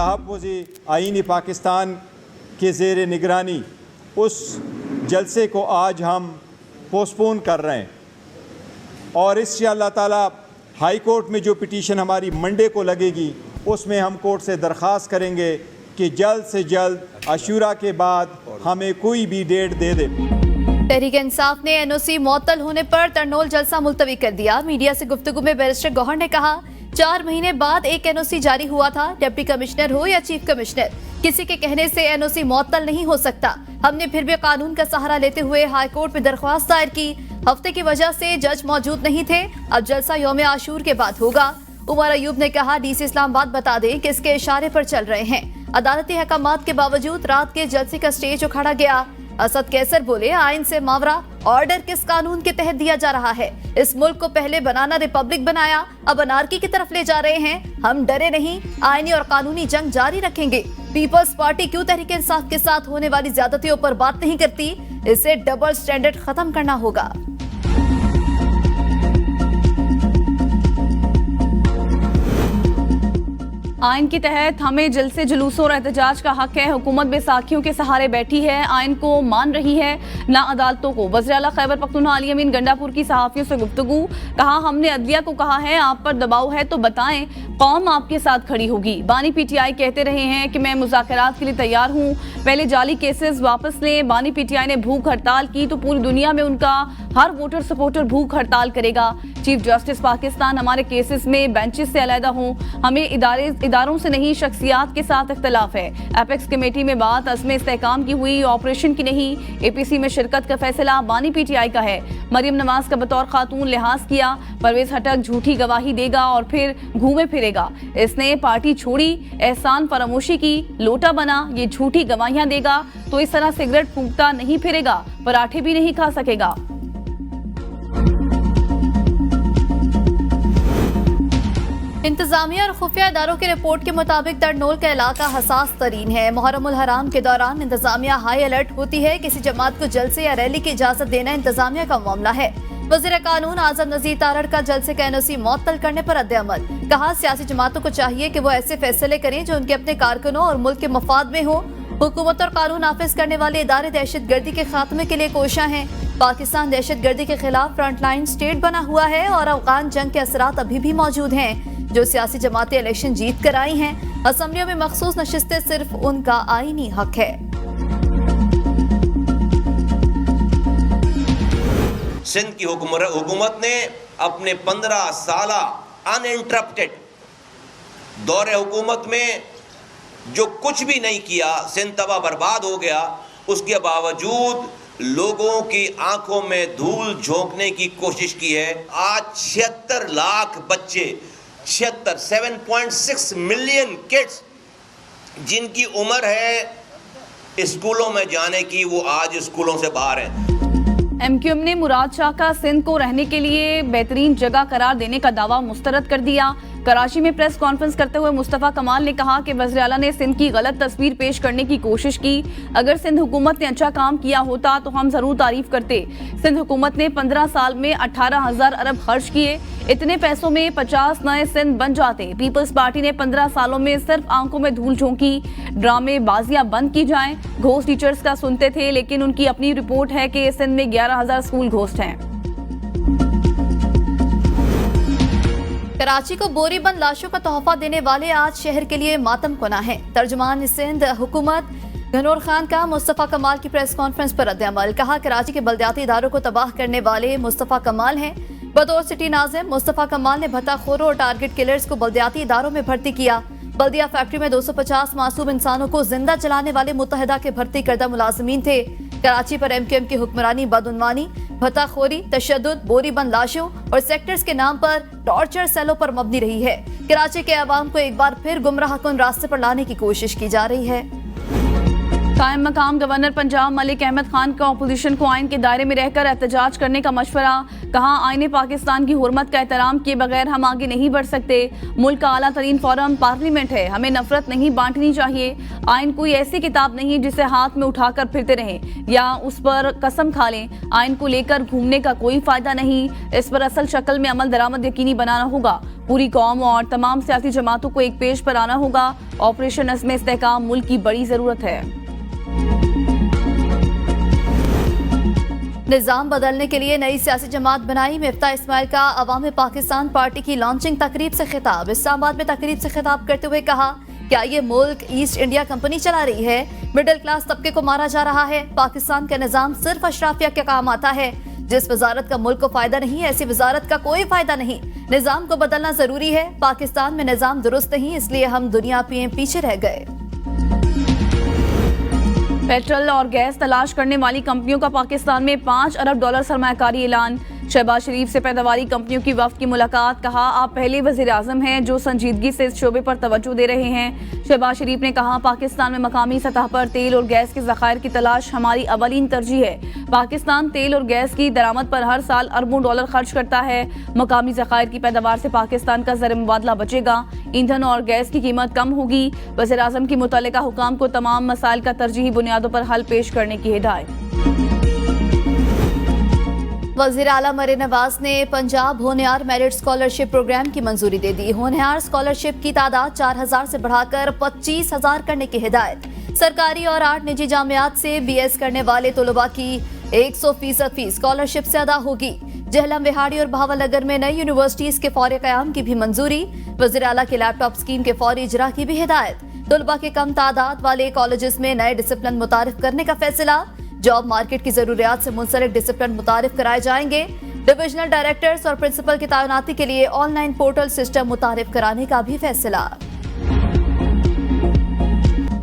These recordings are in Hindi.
तहफ़्फ़ुज़ आईन पाकिस्तान के ज़ेर निगरानी उस जलसे को आज हम पोस्टपोन कर रहे हैं और इंशाअल्लाह ताला हाई कोर्ट में जो पिटीशन हमारी मंडे को लगेगी उसमें हम कोर्ट से दरख्वास्त करेंगे कि जल्द से जल्द अशूरा के बाद हमें कोई भी डेट दे दे। तहरीक इंसाफ ने एनओसी मुअत्तल होने पर तरनोल जलसा मुलतवी कर दिया। मीडिया से गुफ्तगू में बैरिस्टर गौहर ने कहा 4 महीने बाद एक एनओसी जारी हुआ था। डिप्टी कमिश्नर हो या चीफ कमिश्नर, किसी के कहने से एनओसी मुअत्तल नहीं हो सकता। हमने फिर भी कानून का सहारा लेते हुए हाई कोर्ट में दरख्वास्त दायर की। हफ्ते की वजह से जज मौजूद नहीं थे। अब जलसा यौम आशूर के बाद होगा। उमर अयूब ने कहा डीसी इस्लामाबाद बता दें किसके इशारे पर चल रहे हैं। अदालती हकामात के बावजूद रात के जलसे का स्टेज उखाड़ा गया। असद कैसर बोले आइन से मावरा ऑर्डर किस कानून के तहत दिया जा रहा है। इस मुल्क को पहले बनाना रिपब्लिक बनाया, अब अनारकी की तरफ ले जा रहे हैं। हम डरे नहीं, आईनी और कानूनी जंग जारी रखेंगे। पीपल्स पार्टी क्यों तहरीक इंसाफ के साथ होने वाली ज्यादतियों पर बात नहीं करती? इसे डबल स्टैंडर्ड खत्म करना होगा। आइन के तहत हमें जलसे जुलूसों और एहतजाज का हक है। हुकूमत बैसाखियों के सहारे बैठी है, आइन को मान रही है ना अदालतों को। वज़ीर आला खैबर पख्तूनख्वा अली अमीन गंडापुर की सहाफ़ियों से गुफ्तगू। कहा हमने अदलिया को कहा है आप पर दबाव है तो बताएं, कौम आपके साथ खड़ी होगी। बानी पीटीआई कहते रहे हैं कि मैं मुज़ाकरात के लिए तैयार हूँ, पहले जाली केसेस वापस लें। बानी पीटीआई ने भूख हड़ताल की तो पूरी दुनिया में उनका हर वोटर सपोर्टर भूख हड़ताल करेगा। चीफ जस्टिस पाकिस्तान हमारे केसेस में बेंचेस से अलहदा हों, हमें इदारों से नहीं शख्सियात के साथ इख्तलाफ है। एपेक्स कमेटी में बात अज़्म इस्तेहकाम की हुई, ऑपरेशन की नहीं। एपीसी में शिरकत का फैसला बानी पीटीआई का है। मरियम नवाज का बतौर खातून लिहाज किया। परवेज हटक झूठी गवाही देगा और फिर घूमे फिरेगा। इसने पार्टी छोड़ी, एहसान फरामोशी की, लोटा बना, ये झूठी गवाहियां देगा तो इस तरह सिगरेट फूंकता नहीं फिरेगा, पराठे भी नहीं खा सकेगा। इंतजामिया और खुफिया इदारों की रिपोर्ट के मुताबिक तरनोल का इलाका हसास तरीन है। मुहर्रमुल हराम के दौरान इंतजामिया हाई अलर्ट होती है। किसी जमात को जलसे या रैली की इजाजत देना इंतजामिया का मामला है। वज़ीर कानून आजम नज़ीर तारड़ का जलसे का एनओसी मुअत्तल करने पर रद्द-ए-अमल। कहा सियासी जमातों को चाहिए कि वो ऐसे फैसले करें जो उनके अपने कारकुनों और मुल्क के मफाद में हो। हुकूमत और कानून नाफिज करने वाले इदारे दहशत गर्दी के खात्मे के लिए कोशा हैं। पाकिस्तान दहशत गर्दी के खिलाफ फ्रंटलाइन स्टेट बना हुआ है और अफगान जंग के असरात अभी भी मौजूद हैं। जो सियासी जमातें इलेक्शन जीत कर आई हैं, असम्बलियों में मखसूस नशिस्तें सिर्फ उनका आईनी हक है। सिंध की हुकूमत ने अपने 15 साला अनइंटरप्टेड दौरे हुकूमत में जो कुछ भी नहीं किया, सिंध तबाह बर्बाद हो गया। उसके बावजूद लोगों की आंखों में धूल झोंकने की कोशिश की है। आज 76 लाख बच्चे, 7.6 मिलियन किड्स जिनकी उम्र है स्कूलों में जाने की, वो आज स्कूलों से बाहर हैं। एमक्यूएम ने मुराद शाह का सिंध को रहने के लिए बेहतरीन जगह करार देने का दावा मुस्तरद कर दिया। कराची में प्रेस कॉन्फ्रेंस करते हुए मुस्तफ़ा कमाल ने कहा कि वज़ीर आला ने सिंध की गलत तस्वीर पेश करने की कोशिश की। अगर सिंध हुकूमत ने अच्छा काम किया होता तो हम जरूर तारीफ करते। सिंध हुकूमत ने 15 साल में 18,000 अरब खर्च किए। इतने पैसों में 50 नए सिंध बन जाते। पीपल्स पार्टी ने 15 सालों में सिर्फ आंखों में धूल झोंकी। ड्रामे बाजियां बंद की जाएं। घोस्ट टीचर्स का सुनते थे, लेकिन उनकी अपनी रिपोर्ट है कि सिंध में 11,000 स्कूल घोस्ट हैं। कराची को बोरीबंद लाशों का तोहफा देने वाले आज शहर के लिए मातम कुना है। तर्जुमान सिंध हुकूमत घनौर खान का मुस्तफ़ा कमाल की प्रेस कॉन्फ्रेंस पर रद्द-ए-अमल। कहा कराची के बल्दियाती इदारों को तबाह करने वाले मुस्तफ़ा कमाल हैं। बतौर सिटी नाज़िम मुस्तफ़ा कमाल ने भत्ताखोरों और टारगेट किलर्स को बल्दियाती इदारों में भर्ती किया। बल्दिया फैक्ट्री में 250 मासूम इंसानों को जिंदा जलाने वाले मुत्तहिदा के भर्ती करदा मुलाजिमीन थे। कराची पर एमक्यूएम की हुक्मरानी, बदउनवानी, भत्ताखोरी, तशद्दुद, बोरीबंद लाशों और सेक्टर्स के नाम पर टॉर्चर सेलों पर मबनी रही है। कराची के अवाम को एक बार फिर गुमराह कुन रास्ते पर लाने की कोशिश की जा रही है। कायम मकाम गवर्नर पंजाब मलिक अहमद खान का अपोजिशन को आइन के दायरे में रहकर एहतजाज करने का मशवरा। कहा, आईने पाकिस्तान की हुर्मत का एहतराम किए बगैर हम आगे नहीं बढ़ सकते। मुल्क का आला तरीन फोरम पार्लियामेंट है, हमें नफरत नहीं बांटनी चाहिए। आइन कोई ऐसी किताब नहीं जिसे हाथ में उठाकर फिरते रहें या उस पर कसम खा लें। आइन को लेकर घूमने का कोई फायदा नहीं, इस पर असल शक्ल में अमल दरामद यकीनी बनाना होगा। पूरी कौम और तमाम सियासी जमातों को एक पेज पर आना होगा। ऑपरेशन अज़्म इस्तेहकाम मुल्क की बड़ी जरूरत है। निजाम बदलने के लिए नई सियासी जमात बनाई। मिफ्ता इस्माइल का अवाम पाकिस्तान पार्टी की लॉन्चिंग तकरीब से खिताब। इस्लामाबाद में तकरीब से खिताब करते हुए कहा, क्या ये मुल्क ईस्ट इंडिया कंपनी चला रही है? मिडिल क्लास तबके को मारा जा रहा है। पाकिस्तान का निजाम सिर्फ अशराफिया के काम आता है। जिस वजारत का मुल्क को फायदा नहीं, ऐसी वजारत का कोई फायदा नहीं। निजाम को बदलना जरूरी है। पाकिस्तान में निजाम दुरुस्त नहीं, इसलिए हम दुनिया पीछे रह गए। पेट्रोल और गैस तलाश करने वाली कंपनियों का पाकिस्तान में $5 अरब सरमायाकारी ऐलान। शहबाज शरीफ से पैदावारी कंपनियों की वफ्द की मुलाकात। कहा, आप पहले वजीर आजम हैं जो संजीदगी से इस शोबे पर तवज्जो दे रहे हैं। शहबाज शरीफ ने कहा, पाकिस्तान में मकामी सतह पर तेल और गैस के ज़खायर की तलाश हमारी अवलीन तरजीह है। पाकिस्तान तेल और गैस की दरामद पर हर साल अरबों डॉलर खर्च करता है। मकामी ज़खायर की पैदावार से पाकिस्तान का ज़र मुबादला बचेगा, ईंधन और गैस की कीमत कम होगी। वज़ीर आज़म की मुतल्लिका हुकाम को तमाम मसाइल का तरजीही बुनियादों पर हल पेश करने की हिदायत। वज़ीर आला मरीम नवाज ने पंजाब होनहार मेरिट स्कॉलरशिप प्रोग्राम की मंजूरी दे दी। होनहार स्कॉलरशिप की तादाद 4000 से बढ़ाकर 25000 करने की हिदायत। सरकारी और 8 निजी जामियात से BS करने वाले तलबा की 100% फीस स्कॉलरशिप से अदा होगी। जहलम, बिहाड़ी और भावलगर में नई यूनिवर्सिटीज के फौरी क़याम की भी मंजूरी। वज़ीर आला की लैपटॉप स्कीम के फौरी इजरा की भी हिदायत। तलबा के कम तादाद वाले कॉलेजेस में नए डिसिप्लिन मुतारिफ करने का फैसला। जॉब मार्केट की जरूरियात से मुंसलिक डिसिप्लिन मुतारिफ कराए जाएंगे। डिविजनल डायरेक्टर्स और प्रिंसिपल की तैनाती के लिए ऑनलाइन पोर्टल सिस्टम मुतारिफ कराने का भी फैसला।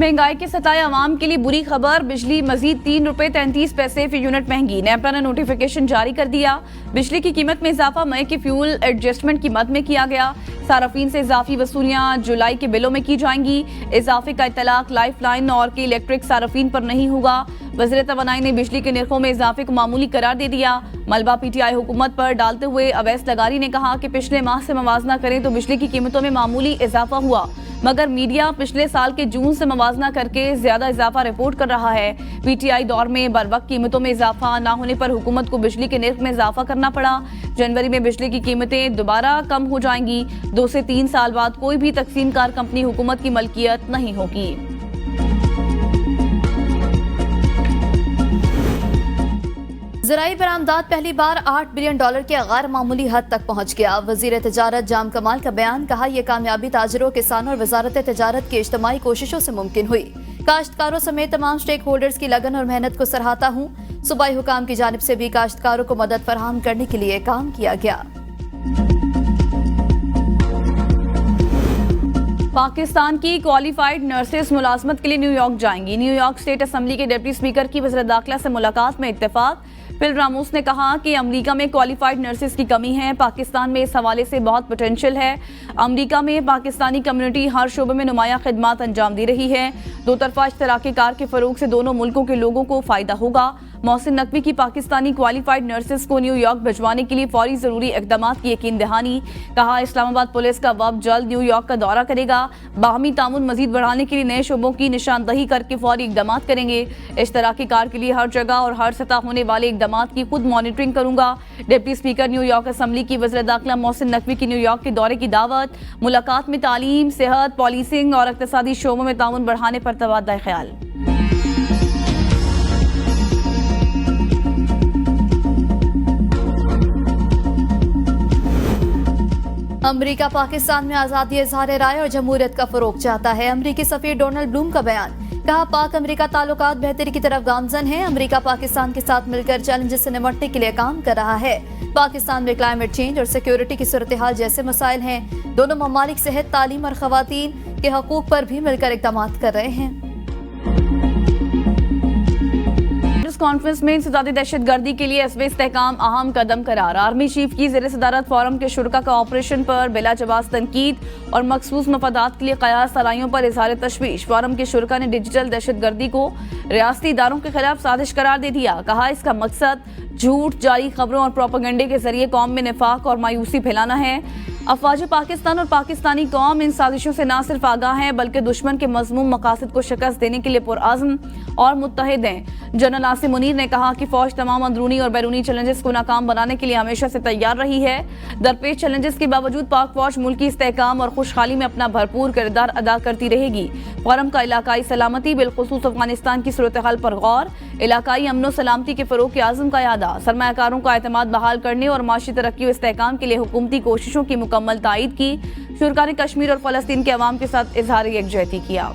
महंगाई के सताए अवाम के लिए बुरी खबर। बिजली मजीद ₹3.33 फी यूनिट महंगी। नेपरा ने नोटिफिकेशन जारी कर दिया। बिजली की कीमत में इजाफा मई के फ्यूल एडजस्टमेंट की मद में किया गया। सार्फिन से इजाफी वसूलियां जुलाई के बिलों में की जाएंगी। इजाफे का इतलाक लाइफ लाइन और के इलेक्ट्रिक सार्फिन पर नहीं होगा। वज़ीर तवानाई ने बिजली के निर्खों में इजाफे को मामूली करार दे दिया। मलबा PTI हुकूमत पर डालते हुए अवैस लगारी ने कहा कि पिछले माह से मवाजना करें तो बिजली की कीमतों में मामूली इजाफा हुआ, मगर मीडिया पिछले साल के जून से मवाजना करके ज्यादा इजाफा रिपोर्ट कर रहा है। PTI दौर में बरवक्त कीमतों में इजाफा न होने पर हुकूमत को बिजली के निर्ख में इजाफा करना पड़ा। जनवरी में बिजली की कीमतें दोबारा कम हो जाएंगी। 2 से 3 साल बाद कोई भी तकसीमकार कंपनी हुकूमत की मलकियत नहीं होगी। ज़राई बरामदात पहली बार $8 बिलियन के गैर मामूली हद तक पहुंच गया। वज़ीर तिजारत जाम कमाल का बयान। कहा, यह कामयाबी ताजरों, किसानों और वजारत तिजारत की इज्तिमाई कोशिशों से मुमकिन हुई। काश्तकारों समेत तमाम स्टेक होल्डर्स की लगन और मेहनत को सराहता हूँ। सूबाई हुकाम की जानिब से भी काश्तकारों को मदद फराहम करने के लिए काम किया गया। पाकिस्तान की क्वालिफाइड नर्सेस मुलाजमत के लिए न्यूयॉर्क जाएंगी। न्यूयॉर्क स्टेट असेंबली के डिप्टी स्पीकर की वज़ीर दाखिला से मुलाकात में इत्तेफाक। फिल रामोस ने कहा कि अमेरिका में क्वालिफाइड नर्सेस की कमी है। पाकिस्तान में इस हवाले से बहुत पोटेंशियल है। अमेरिका में पाकिस्तानी कम्युनिटी हर शोबे में नुमाया खिदमात अंजाम दे रही है। दो तरफा इश्तराकी कार के फरोग से दोनों मुल्कों के लोगों को फायदा होगा। मोहसिन नकवी की पाकिस्तानी क्वालिफाइड नर्सेस को न्यूयॉर्क भिजवाने के लिए फौरी जरूरी इकदाम की यकीन दहानी। कहा, इस्लामाबाद पुलिस का वफ़द जल्द न्यूयॉर्क का दौरा करेगा। बाहमी तामुन मजीद बढ़ाने के लिए नए शोबों की निशानदही करके फौरी इकदाम करेंगे। इश्तराकी कार के लिए हर जगह और हर सतह होने वाले इकदाम की खुद मॉनिटरिंग करूंगा। डिप्टी स्पीकर न्यूयॉर्क असेंबली की वज़ीर दाखिला मोहसिन नकवी की न्यूयॉर्क के दौरे की दावत। मुलाकात में तालीम, सेहत, पॉलिसिंग और इक़्तिसादी शोबों में ताउन बढ़ाने पर तबादला ख्याल। अमेरिका पाकिस्तान में आज़ादी, इज़हार राय और जमहूरियत का फरोग चाहता है। अमेरिकी सफीर डोनाल्ड ब्लूम का बयान। कहा, पाक अमेरिका ताल्लुकात बेहतरी की तरफ गामजन है। अमेरिका पाकिस्तान के साथ मिलकर चैलेंजेस से निपटने के लिए काम कर रहा है। पाकिस्तान में क्लाइमेट चेंज और सिक्योरिटी की सूरत हाल जैसे मसाइल हैं। दोनों ममालिक सेहत, तालीम और खवातीन के हकूक पर भी मिलकर इक़दाम कर रहे हैं। प्रेस कॉन्फ्रेंस में इंसदादी दहशतगर्दी के लिए हस्ब इस्तेहकाम अहम कदम करार। आर्मी चीफ की ज़ेर सदारत फोरम के शुरका का ऑपरेशन पर बिला जवाब तनकीद और मखसूस मफादात के लिए क़यास सलाहियों पर इजहार तशवीश। फोरम के शुरका ने डिजिटल दहशतगर्दी को रियासती इदारों के खिलाफ साजिश करार दे दिया। कहा इसका मकसद झूठ, जाली खबरों और प्रोपेगेंडे के जरिए कौम में निफाक और मायूसी फैलाना है। अफवाज पाकिस्तान और पाकिस्तानी कौम इन साजिशों से न सिर्फ आगाह हैं बल्कि दुश्मन के मज़मूम मकासद को शिकस्त देने के लिए पुरअज़्म और मुत्तहिद हैं। जनरल आसिम मुनीर ने कहा कि फौज तमाम अंदरूनी और बैरूनी चैलेंजेस को नाकाम बनाने के लिए हमेशा से तैयार रही है। दरपेश चैलेंजेस के बावजूद पाक फौज मुल्क की इस्तेहकाम और खुशहाली में अपना भरपूर किरदार अदा करती रहेगी। फोरम का इलाकाई सलामती बिलखुसूस अफगानिस्तान की सूरत हाल पर गौर, इलाकाई अमन सलामती के फरोग के आज़म का यादा, सरमायाकारों का एतमाद बहाल करने और माशी तरक्की और इस्तेहकाम के लिए हुकूमती कोशिशों की मुकम्मल तायीद की। शुरका ने कश्मीर और फलस्तीन के अवाम के साथ इजहार यकजहती किया।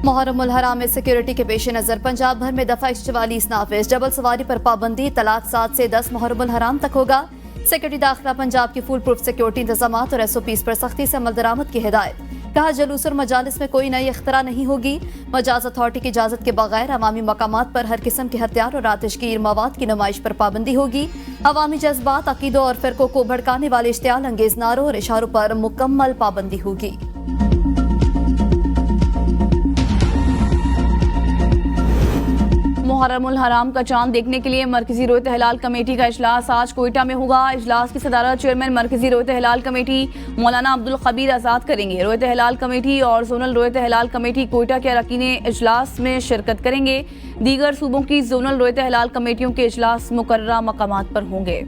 मुहर्रम उल हराम में सिक्योरिटी के पेश नजर पंजाब भर में दफा 44 नाफिज। डबल सवारी पर पाबंदी तलाक 7 से 10 मुहर्रम उल हराम तक होगा। सेक्रेटरी दाखिला पंजाब की फुल प्रूफ सिक्योरिटी इंतजाम और SOPs पर सख्ती से अमल दरामद की हिदायत। कहा जलूस और मजालिस में कोई नई इख्तरा नहीं होगी। मजाज अथॉरिटी की इजाजत के बगैर अवामी मकामात पर हर किस्म के हथियार और आतिशगीर मवाद की नुमाइश पर पाबंदी होगी। अवामी जज्बात, अकीदों और फिरकों को भड़काने वाले इश्तियाल अंगेज नारों और इशारों पर मुकम्मल पाबंदी होगी। मुहर्रम उल हराम का चांद देखने के लिए मरकजी रोयत हिलाल कमेटी का इजलास आज कोयटा में होगा। इजलास की सदारत चेयरमैन मरकजी रोयत हिलाल कमेटी मौलाना अब्दुल खबीर आज़ाद करेंगे। रोयत हिलाल कमेटी और जोनल रोयत हिलाल कमेटी कोयटा के अरकान इजलास में शिरकत करेंगे। दीगर सूबों की जोनल रोयत हिलाल कमेटियों के इजलास मुकर्ररा मकामात पर होंगे।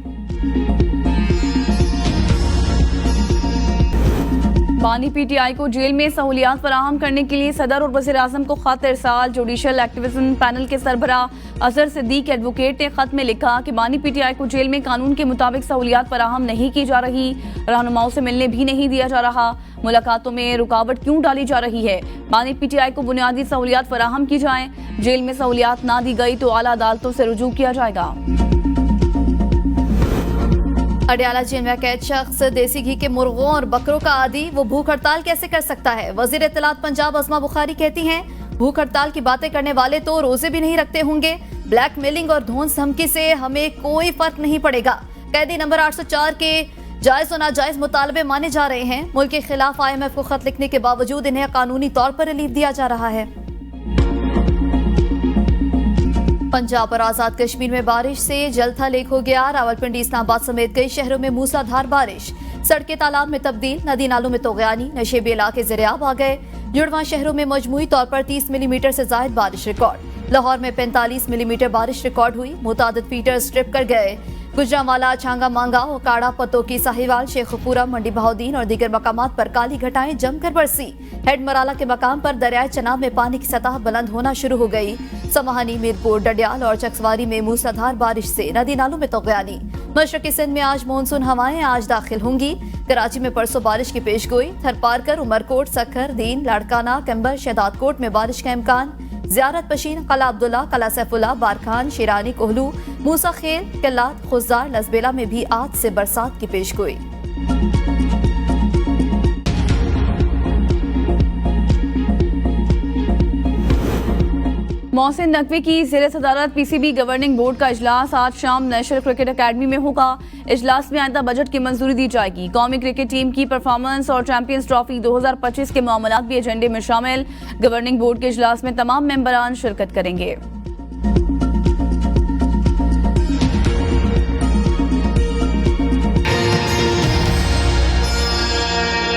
बानी PTI को जेल में सहूलियात फराहम करने के लिए सदर और वज़ीर आज़म को खत इरसाल। जुडिशल एक्टिविज्म पैनल के सरबरा अजहर सिद्दीक एडवोकेट ने खत में लिखा कि बानी PTI को जेल में कानून के मुताबिक सहूलियात फराहम नहीं की जा रही, रहनुमाओं से मिलने भी नहीं दिया जा रहा, मुलाकातों में रुकावट क्यों डाली जा रही है। बानी PTI को बुनियादी सहूलियात फराहम की जाएं। जेल में सहूलियात ना दी गई तो आला अदालतों से रुजू किया जाएगा। अडयाला जेल में कैद शख्स देसी घी के मुर्गों और बकरों का आदी, वो भूख हड़ताल कैसे कर सकता है। वजीर इत्तलात पंजाब अस्मा बुखारी कहती हैं भूख हड़ताल की बातें करने वाले तो रोजे भी नहीं रखते होंगे। ब्लैकमेलिंग और धौंस धमकी से हमें कोई फर्क नहीं पड़ेगा। कैदी नंबर 804 के जायज और नाजायज मुतालबे माने जा रहे हैं। मुल्क के खिलाफ IMF को खत लिखने के बावजूद इन्हें कानूनी तौर पर रिलीफ दिया जा रहा है। पंजाब और आजाद कश्मीर में बारिश से जलथा लेक हो गया। रावलपिंडी, इस्लामाबाद समेत कई शहरों में मूसलाधार बारिश, सड़कें तालाब में तब्दील, नदी नालों में तोगयानी, नशेबी इलाके ज़रियाब आ गए। जुड़वा शहरों में मजमूई तौर पर 30 मिलीमीटर से जायद बारिश रिकॉर्ड। लाहौर में 45 मिलीमीटर बारिश रिकॉर्ड हुई। मुतादिद फीटर स्ट्रिप कर गए। गुजरांवाला, छांगा मांगा, ओकाड़ा, पतोकी, साहिवाल, शेखपुरा, मंडी बहाउद्दीन और दीगर मकामात पर काली घटाएं जमकर बरसी। हेड मराला के मकाम पर दरियाए चनाब में पानी की सतह बुलंद होना शुरू हो गई। समाहानी, मीरपुर, डडियाल और चकसवारी में मूसलाधार बारिश से नदी नालों में तोगयानी। मशरकी सिंध में आज मानसून हवाएं आज दाखिल होंगी। कराची में परसों बारिश की पेशगोई। थरपारकर, उमरकोट, सखर, दीन, लाड़काना, कंबर, शहदादकोट में बारिश का इम्कान। ज़ियारत पशीन, कला अब्दुल्ला, कला सैफुल्ला, बारखान, शिरानी, कोहलू, मूसा खेल, किल्लात, खुजार, लसबेला में भी आज से बरसात की पेशगोई। मोहसिन नकवी की ज़ेर सदारत PCB गवर्निंग बोर्ड का इजलास आज शाम नेशनल क्रिकेट अकेडमी में होगा। इजलास में आइंदा बजट की मंजूरी दी जाएगी। कौमी क्रिकेट टीम की परफॉर्मेंस और चैंपियंस ट्रॉफी 2025 के मामलात भी एजेंडे में शामिल। गवर्निंग बोर्ड के इजलास में तमाम मेंबरान शिरकत करेंगे।